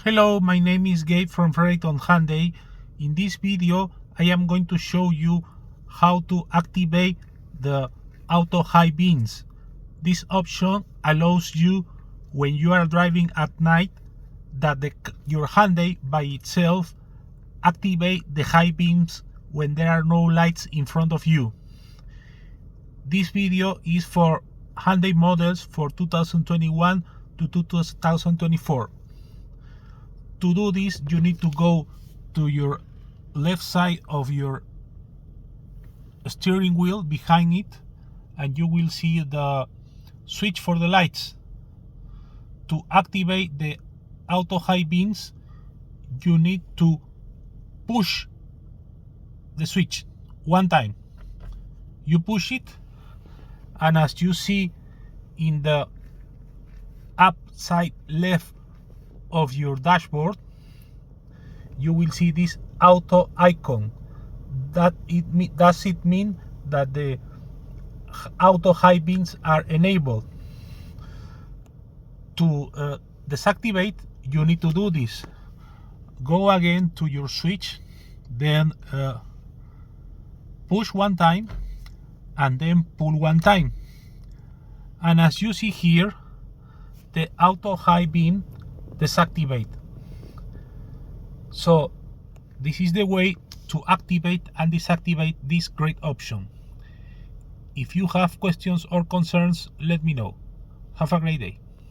Hello, my name is Gabe from Fredericton Hyundai. In this video, I am going to show you how to activate the auto high beams. This option allows you, when you are driving at night, that your Hyundai by itself activate the high beams when there are no lights in front of you. This video is for Hyundai models for 2021 to 2024. To do this, you need to go to your left side of your steering wheel behind it, and you will see the switch for the lights. To activate the auto high beams, you need to push the switch one time. You push it, and as you see in the upside left of your dashboard, you will see this auto icon. Does it mean that the auto high beams are enabled? To deactivate, you need to do this. Go again to your switch, then push one time, and then pull one time. And as you see here, the auto high beam deactivate. So this is the way to activate and deactivate this great option. If you have questions or concerns, let me know. Have a great day.